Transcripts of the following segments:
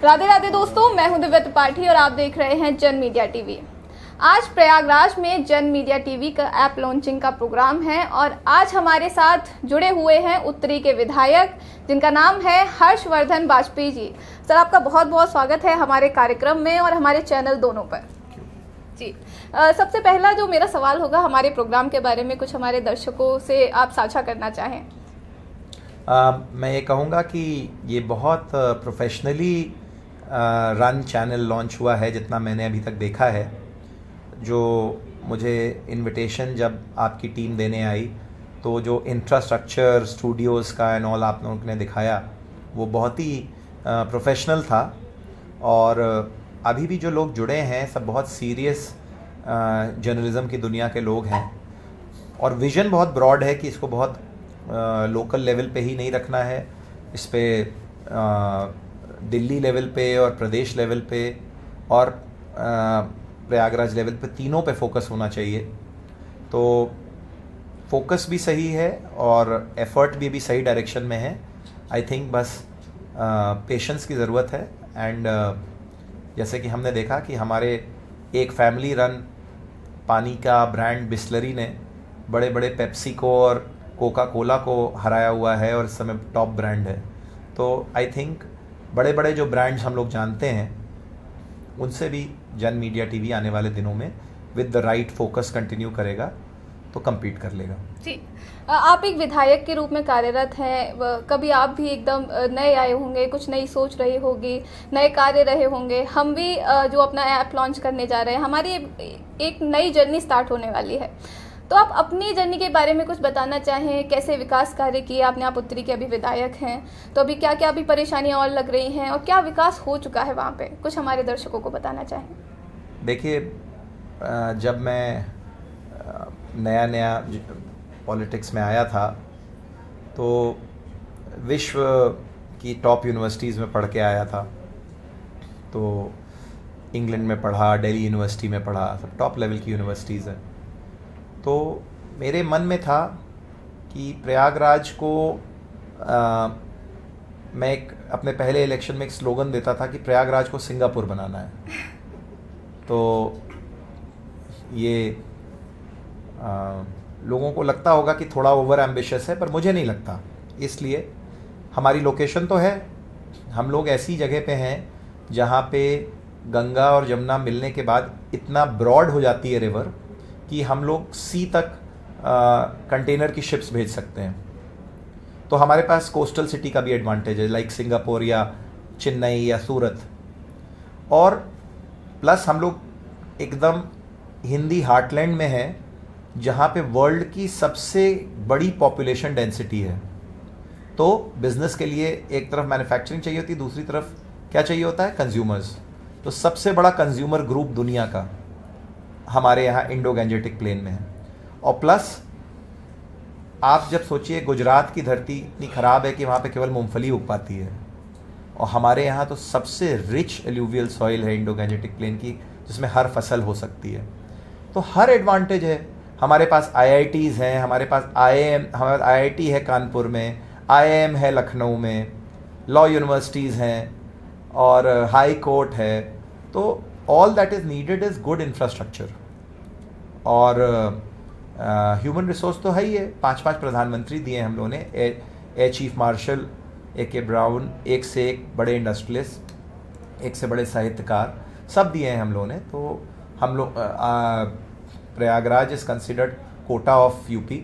राधे राधे दोस्तों, मैं हूं दिव्या त्रिपाठी और आप देख रहे हैं जन मीडिया टीवी। आज प्रयागराज में जन मीडिया टीवी का ऐप लॉन्चिंग का प्रोग्राम है और आज हमारे साथ जुड़े हुए हैं उत्तरी के विधायक जिनका नाम है हर्षवर्धन वाजपेयी जी। सर, आपका बहुत बहुत स्वागत है हमारे कार्यक्रम में और हमारे चैनल दोनों पर। जी, सबसे पहला जो मेरा सवाल होगा, हमारे प्रोग्राम के बारे में कुछ हमारे दर्शकों से आप साझा करना चाहें। मैं ये कहूँगा कि ये बहुत प्रोफेशनली रन चैनल लॉन्च हुआ है जितना मैंने अभी तक देखा है। जो मुझे इनविटेशन जब आपकी टीम देने आई तो जो इंफ्रास्ट्रक्चर स्टूडियोज़ का एंड ऑल आप लोगों ने दिखाया वो बहुत ही प्रोफेशनल था। और अभी भी जो लोग जुड़े हैं सब बहुत सीरियस जर्नलिज़म की दुनिया के लोग हैं और विज़न बहुत ब्रॉड है कि इसको बहुत लोकल लेवल पे ही नहीं रखना है, इस पे दिल्ली लेवल पे और प्रदेश लेवल पे और प्रयागराज लेवल पे, तीनों पे फोकस होना चाहिए। तो फोकस भी सही है और एफर्ट भी सही डायरेक्शन में है। आई थिंक बस पेशेंस की ज़रूरत है। एंड जैसे कि हमने देखा कि हमारे एक फैमिली रन पानी का ब्रांड बिस्लरी ने बड़े बड़े पेप्सी को और कोका कोला को हराया हुआ है और इस समय टॉप ब्रांड है। तो आई थिंक बड़े बड़े जो ब्रांड्स हम लोग जानते हैं उनसे भी जन मीडिया टीवी आने वाले दिनों में with the right focus continue करेगा तो compete कर लेगा। जी, आप एक विधायक के रूप में कार्यरत हैं, कभी आप भी एकदम नए आए होंगे, कुछ नई सोच रही होगी, नए कार्य रहे होंगे। हम भी जो अपना ऐप लॉन्च करने जा रहे हैं, हमारी एक नई जर्नी स्टार्ट होने वाली है। तो आप अपनी जर्नी के बारे में कुछ बताना चाहें, कैसे विकास कार्य किए आपने? आप उत्तरी के अभी विधायक हैं, तो अभी क्या क्या अभी परेशानियां और लग रही हैं और क्या विकास हो चुका है वहाँ पे, कुछ हमारे दर्शकों को बताना चाहें। देखिए, जब मैं नया पॉलिटिक्स में आया था तो विश्व की टॉप यूनिवर्सिटीज़ में पढ़ के आया था। तो इंग्लैंड में पढ़ा, दिल्ली यूनिवर्सिटी में पढ़ा, सब टॉप लेवल की यूनिवर्सिटीज़ हैं। तो मेरे मन में था कि प्रयागराज को मैं एक अपने पहले इलेक्शन में एक स्लोगन देता था कि प्रयागराज को सिंगापुर बनाना है। तो ये लोगों को लगता होगा कि थोड़ा ओवर एम्बिशियस है, पर मुझे नहीं लगता। इसलिए हमारी लोकेशन तो है, हम लोग ऐसी जगह पे हैं जहाँ पे गंगा और जमुना मिलने के बाद इतना ब्रॉड हो जाती है रिवर कि हम लोग सी तक कंटेनर की शिप्स भेज सकते हैं। तो हमारे पास कोस्टल सिटी का भी एडवांटेज है, लाइक सिंगापुर या चेन्नई या सूरत। और प्लस हम लोग एकदम हिंदी हार्टलैंड में हैं जहाँ पे वर्ल्ड की सबसे बड़ी पॉपुलेशन डेंसिटी है। तो बिजनेस के लिए एक तरफ मैन्युफैक्चरिंग चाहिए होती है, दूसरी तरफ क्या चाहिए होता है? कंज्यूमर्स। तो सबसे बड़ा कंज्यूमर ग्रुप दुनिया का हमारे यहाँ इंडो गैंजेटिक प्लेन में है। और प्लस आप जब सोचिए, गुजरात की धरती इतनी ख़राब है कि वहाँ पे केवल मूंगफली उग पाती है और हमारे यहाँ तो सबसे रिच एल्यूवियल सॉइल है इंडो गैंजेटिक प्लेन की, जिसमें हर फसल हो सकती है। तो हर एडवांटेज है। हमारे पास IITs हैं, हमारे पास हमारा IIT है कानपुर में, IIM है लखनऊ में, लॉ यूनिवर्सिटीज़ हैं और हाई कोर्ट है। तो all that is needed is good infrastructure और ह्यूमन रिसोर्स तो है ही है। 5 प्रधानमंत्री दिए हम लोगों ने, air chief marshal AK brown, एक से एक बड़े इंडस्ट्रियलिस्ट, एक से बड़े साहित्यकार, सब दिए हैं हम लोगों ने। तो हम लोग Prayagraj is considered Kota of UP।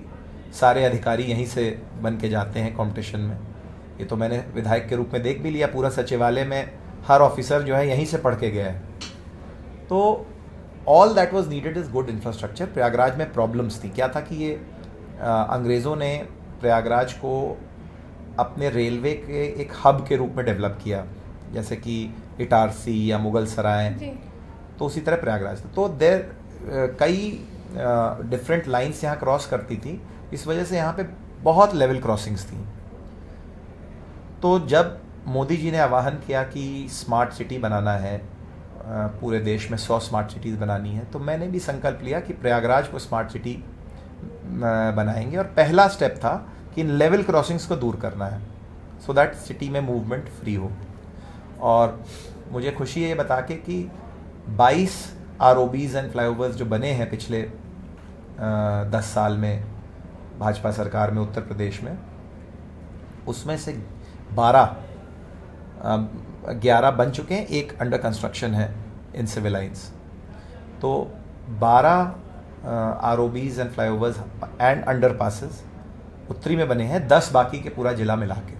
सारे अधिकारी यहीं से बन के जाते हैं कंपटीशन में। ये तो मैंने विधायक के रूप में देख भी लिया, पूरा सचिवालय में हर ऑफिसर जो है यहीं से पढ़ के गया है। तो all that was needed is good infrastructure. Prayagraj में प्रॉब्लम्स थी। क्या था कि ये अंग्रेज़ों ने प्रयागराज को अपने रेलवे के एक हब के रूप में डेवलप किया, जैसे कि इटारसी या मुगल सराय। तो उसी तरह प्रयागराज था। तो देर कई डिफरेंट लाइंस यहाँ क्रॉस करती थी, इस वजह से यहाँ पे बहुत लेवल क्रॉसिंग्स थी। तो जब मोदी जी ने आह्वान किया कि स्मार्ट सिटी बनाना है, पूरे देश में 100 स्मार्ट सिटीज़ बनानी है, तो मैंने भी संकल्प लिया कि प्रयागराज को स्मार्ट सिटी बनाएंगे। और पहला स्टेप था कि इन लेवल क्रॉसिंग्स को दूर करना है, सो दैट सिटी में मूवमेंट फ्री हो। और मुझे खुशी है ये बता के कि 22 ROBs एंड फ्लाईओवर्स जो बने हैं पिछले 10 साल में भाजपा सरकार में उत्तर प्रदेश में, उसमें से 11 बन चुके हैं, एक अंडर कंस्ट्रक्शन है इन सिविल लाइन्स। तो 12 ROBs and flyovers and underpasses उत्तरी में बने हैं, 10 बाकी के पूरा जिला मिला के।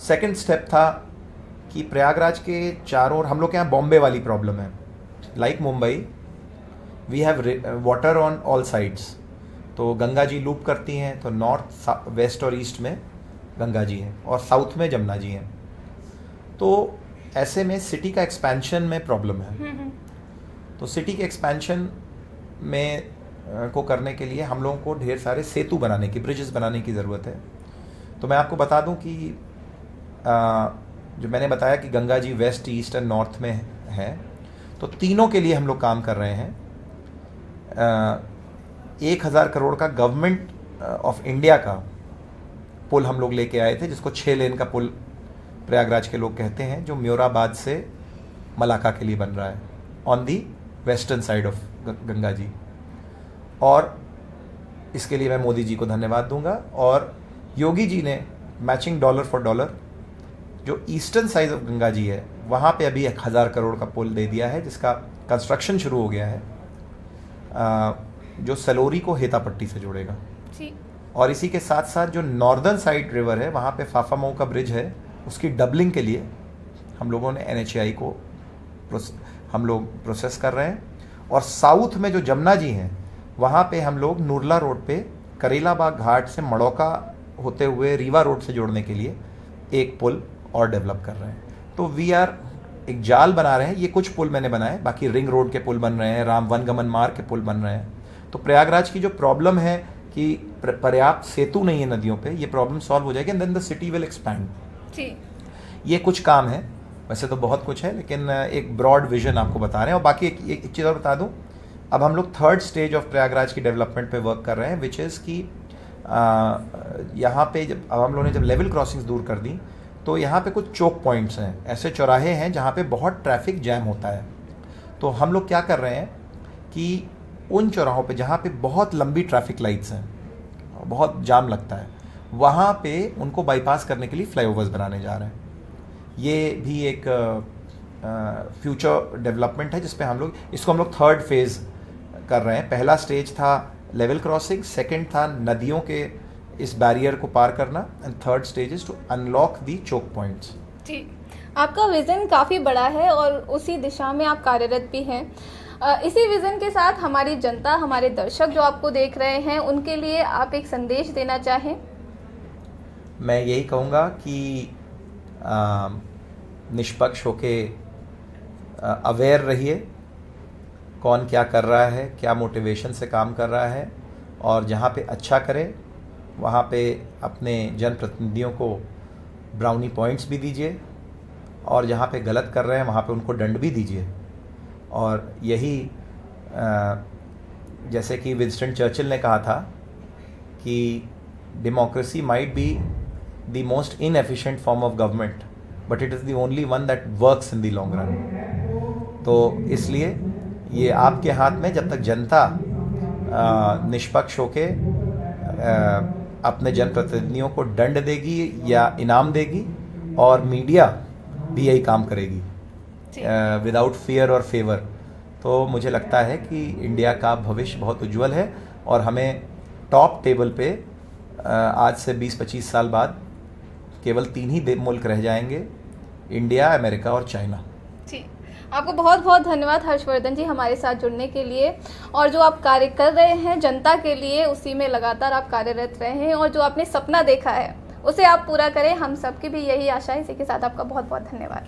सेकेंड स्टेप था कि प्रयागराज के चारों ओर, हम लोग के यहाँ बॉम्बे वाली प्रॉब्लम है, like Mumbai we have water on all sides. तो गंगा जी लूप करती हैं, तो नॉर्थ वेस्ट और ईस्ट में गंगा जी हैं और साउथ में जमुना जी हैं। तो ऐसे में सिटी का एक्सपेंशन में प्रॉब्लम है। तो सिटी के एक्सपेंशन में को करने के लिए हम लोगों को ढेर सारे सेतु बनाने की, ब्रिजेस बनाने की ज़रूरत है। तो मैं आपको बता दूं कि जो मैंने बताया कि Ganga ji waste, east and north में है, तो तीनों के लिए हम लोग काम कर रहे हैं। 1000 करोड़ का गवर्नमेंट ऑफ इंडिया का पुल हम लोग लेके आए थे, जिसको 6 लेन का पुल प्रयागराज के लोग कहते हैं, जो म्योराबाद से मलाका के लिए बन रहा है on the western side of Ganga ji. और इसके लिए मैं मोदी जी को धन्यवाद दूंगा। और योगी जी ने मैचिंग डॉलर फॉर डॉलर जो ईस्टर्न साइड ऑफ गंगा जी है वहाँ पे अभी 1000 करोड़ का पुल दे दिया है, जिसका कंस्ट्रक्शन शुरू हो गया है, जो सलोरी को हेतापट्टी से जोड़ेगा। और इसी के साथ साथ जो नॉर्दर्न साइड रिवर है वहाँ पे फाफामऊ का ब्रिज है, उसकी डबलिंग के लिए हम लोगों ने NHAI को हम लोग प्रोसेस कर रहे हैं। और साउथ में जो जमुना जी हैं वहाँ पे हम लोग नूरला रोड पे करेलाबाग घाट से मड़ौका होते हुए रीवा रोड से जोड़ने के लिए एक पुल और डेवलप कर रहे हैं। तो वी आर एक जाल बना रहे हैं। ये कुछ पुल मैंने बनाए, बाकी रिंग रोड के पुल बन रहे हैं, राम वनगमन मार्ग के पुल बन रहे हैं। तो प्रयागराज की जो प्रॉब्लम है कि पर्याप्त सेतु नहीं है नदियों पे, ये प्रॉब्लम सॉल्व हो जाएगी and then the city will expand. ये कुछ काम है, वैसे तो बहुत कुछ है, लेकिन एक ब्रॉड विजन आपको बता रहे हैं। और बाकी एक चीज़ और बता दूं, अब हम लोग 3rd स्टेज ऑफ प्रयागराज की डेवलपमेंट पे वर्क कर रहे हैं, विच इज़ कि यहाँ पे अब हम लोगों ने जब लेवल क्रॉसिंग्स दूर कर दी, तो यहाँ पे कुछ चोक पॉइंट्स हैं, ऐसे चौराहे हैं जहाँ पे बहुत ट्रैफिक जैम होता है। तो हम लोग क्या कर रहे हैं कि उन चौराहों पे जहाँ पे बहुत लंबी ट्रैफिक लाइट्स हैं, बहुत जाम लगता है, वहाँ पे उनको बाईपास करने के लिए फ्लाईओवर्स बनाने जा रहे हैं। ये भी एक फ्यूचर डेवलपमेंट है जिसपे हम लोग, इसको हम लोग 3rd फेज़ कर रहे हैं। पहला स्टेज था लेवल क्रॉसिंग, सेकंड था नदियों के इस बैरियर को पार करना, and 3rd stage is to unlock the choke points. जी, आपका विज़न काफ़ी बड़ा है और उसी दिशा में आप कार्यरत भी हैं। इसी विज़न के साथ हमारी जनता, हमारे दर्शक जो आपको देख रहे हैं, उनके लिए आप एक संदेश देना चाहें? मैं यही कहूँगा कि निष्पक्ष होके अवेयर रहिए, कौन क्या कर रहा है, क्या मोटिवेशन से काम कर रहा है, और जहाँ पे अच्छा करे वहाँ पे अपने जनप्रतिनिधियों को ब्राउनी पॉइंट्स भी दीजिए, और जहाँ पे गलत कर रहे हैं वहाँ पे उनको दंड भी दीजिए। और यही जैसे कि विंस्टन चर्चिल ने कहा था कि democracy might be the most inefficient form of government, but it is the only one that works in the long run. तो इसलिए ये आपके हाथ में, जब तक जनता निष्पक्ष होके अपने जनप्रतिनिधियों को दंड देगी या इनाम देगी, और मीडिया भी यही काम करेगी विदाउट फियर और फेवर, तो मुझे लगता है कि इंडिया का भविष्य बहुत उज्जवल है। और हमें टॉप टेबल पे आज से 20-25 साल बाद केवल 3 ही मुल्क रह जाएंगे, इंडिया, अमेरिका और चाइना। जी, आपको बहुत बहुत धन्यवाद हर्षवर्धन जी हमारे साथ जुड़ने के लिए। और जो आप कार्य कर रहे हैं जनता के लिए, उसी में लगातार आप कार्यरत रहे हैं, और जो आपने सपना देखा है उसे आप पूरा करें, हम सबकी भी यही आशा है। इसी के साथ आपका बहुत बहुत धन्यवाद।